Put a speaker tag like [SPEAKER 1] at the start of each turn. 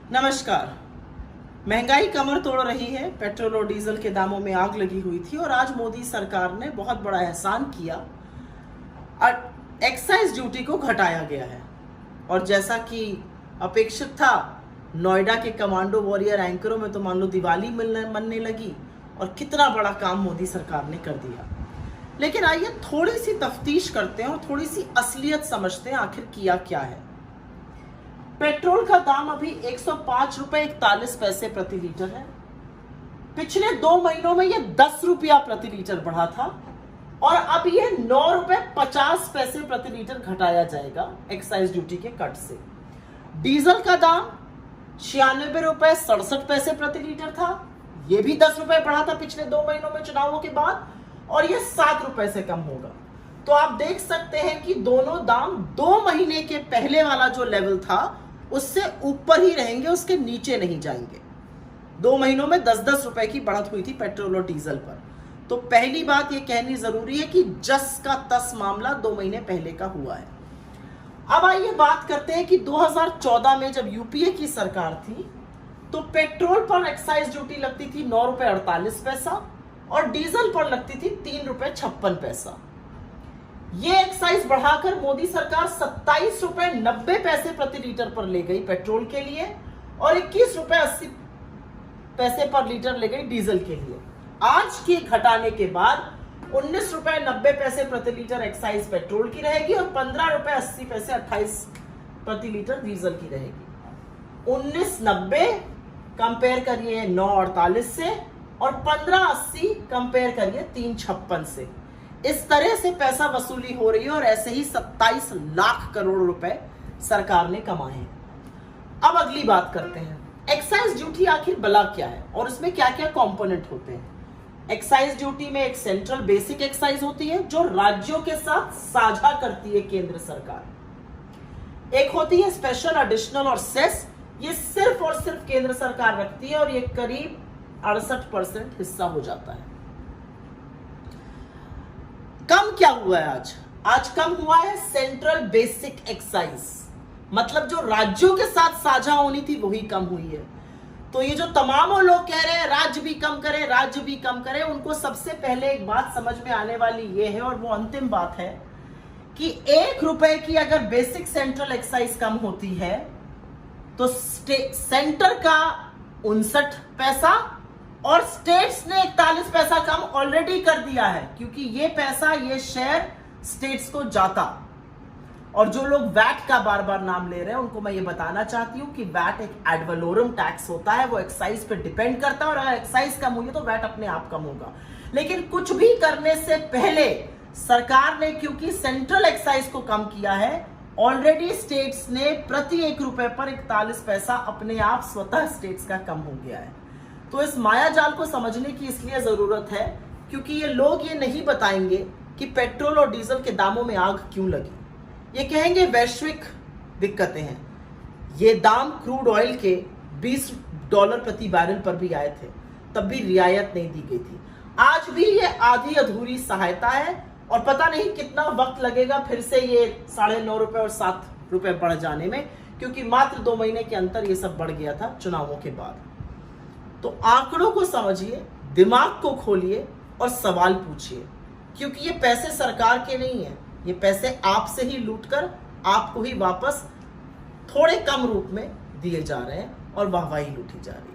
[SPEAKER 1] नमस्कार। महंगाई कमर तोड़ रही है। पेट्रोल और डीजल के दामों में आग लगी हुई थी और आज मोदी सरकार ने बहुत बड़ा एहसान किया और एक्साइज ड्यूटी को घटाया गया है। और जैसा कि अपेक्षित था, नोएडा के कमांडो वॉरियर एंकरों में तो मान लो दिवाली मनने लगी और कितना बड़ा काम मोदी सरकार ने कर दिया। लेकिन आइए थोड़ी सी तफ्तीश करते हैं और थोड़ी सी असलियत समझते हैं आखिर किया क्या है। पेट्रोल का दाम अभी 105 रुपए 41 पैसे प्रति लीटर है। पिछले 2 महीनों में ये 10 रुपया प्रति लीटर बढ़ा था और अब ये 9 रुपए 50 पैसे प्रति लीटर घटाया जाएगा एक्साइज ड्यूटी के कट से। डीजल का दाम 96 रुपए 67 पैसे प्रति लीटर था। ये भी 10 रुपए बढ़ा था पिछले 2 महीनों में चुनावों के बाद और ये 7 रुपए से कम होगा। तो आप देख सकते हैं कि दोनों दाम 2 महीने के पहले वाला जो लेवल था उससे ऊपर ही रहेंगे, उसके नीचे नहीं जाएंगे। 2 महीनों में 10-10 रुपए की बढ़त हुई थी पेट्रोल और डीजल पर। तो पहली बात यह कहनी जरूरी है कि जस का तस मामला 2 महीने पहले का हुआ है। अब आइए बात करते हैं कि 2014 में जब यूपीए की सरकार थी तो पेट्रोल पर एक्साइज ड्यूटी लगती थी 9 रुपए 48 पैसा और डीजल पर लगती थी 3 रुपए 56 पैसा। ये एक्साइज बढ़ाकर मोदी सरकार 27 रुपए 90 पैसे प्रति लीटर पर ले गई पेट्रोल के लिए और 21 रुपए 80 पैसे पर लीटर ले गई डीजल के लिए। आज के घटाने के बाद 19 रुपए 90 पैसे प्रति लीटर एक्साइज पेट्रोल की रहेगी और 15 रुपए 80 पैसे 28 प्रति लीटर डीजल की रहेगी। 1990 कंपेयर करिए 948 से और 1580 कंपेयर करिए 356 से। इस तरह से पैसा वसूली हो रही है और ऐसे ही 27 लाख करोड़ रुपए सरकार ने कमाए हैं। अब अगली बात करते हैं, एक्साइज ड्यूटी आखिर बला क्या है और इसमें क्या क्या कंपोनेंट होते हैं। एक्साइज ड्यूटी में एक सेंट्रल बेसिक एक्साइज होती है जो राज्यों के साथ साझा करती है केंद्र सरकार। एक होती है स्पेशल, एडिशनल और सेस। ये सिर्फ और सिर्फ केंद्र सरकार रखती है और ये करीब 68% हिस्सा हो जाता है। कम क्या हुआ है आज कम हुआ है सेंट्रल बेसिक एक्साइज, मतलब जो राज्यों के साथ साझा होनी थी वही कम हुई है। तो ये जो तमाम लोग कह रहे हैं राज्य भी कम करे, राज्य भी कम करे, उनको सबसे पहले एक बात समझ में आने वाली ये है और वो अंतिम बात है कि 1 रुपए की अगर बेसिक सेंट्रल एक्साइज कम होती है तो सेंटर का 59 पैसा और स्टेट्स ने 41 पैसा कम ऑलरेडी कर दिया है, क्योंकि ये पैसा, ये शेयर स्टेट्स को जाता। और जो लोग वैट का बार बार नाम ले रहे हैं उनको मैं ये बताना चाहती हूं कि वैट एक एड वैलोरम टैक्स होता है, वो एक्साइज पे डिपेंड करता है और अगर एक्साइज कम हुई तो वैट अपने आप कम होगा। लेकिन कुछ भी करने से पहले सरकार ने, क्योंकि सेंट्रल एक्साइज को कम किया है, ऑलरेडी स्टेट्स ने प्रति 1 रुपए पर 41 पैसा अपने आप स्वतः स्टेट्स का कम हो गया है। तो इस माया जाल को समझने की इसलिए जरूरत है क्योंकि ये लोग ये नहीं बताएंगे कि पेट्रोल और डीजल के दामों में आग क्यों लगी। ये कहेंगे वैश्विक दिक्कतें हैं। ये दाम क्रूड ऑयल के $20 प्रति बैरल पर भी आए थे, तब भी रियायत नहीं दी गई थी। आज भी ये आधी अधूरी सहायता है और पता नहीं कितना वक्त लगेगा फिर से ये 9.5 रुपए और 7 रुपए बढ़ जाने में, क्योंकि मात्र 2 महीने के अंतर ये सब बढ़ गया था चुनावों के बाद। तो आंकड़ों को समझिए, दिमाग को खोलिए और सवाल पूछिए, क्योंकि ये पैसे सरकार के नहीं है, ये पैसे आपसे ही लूटकर आपको ही वापस थोड़े कम रूप में दिए जा रहे हैं और वाहवाही लूटी जा रही है।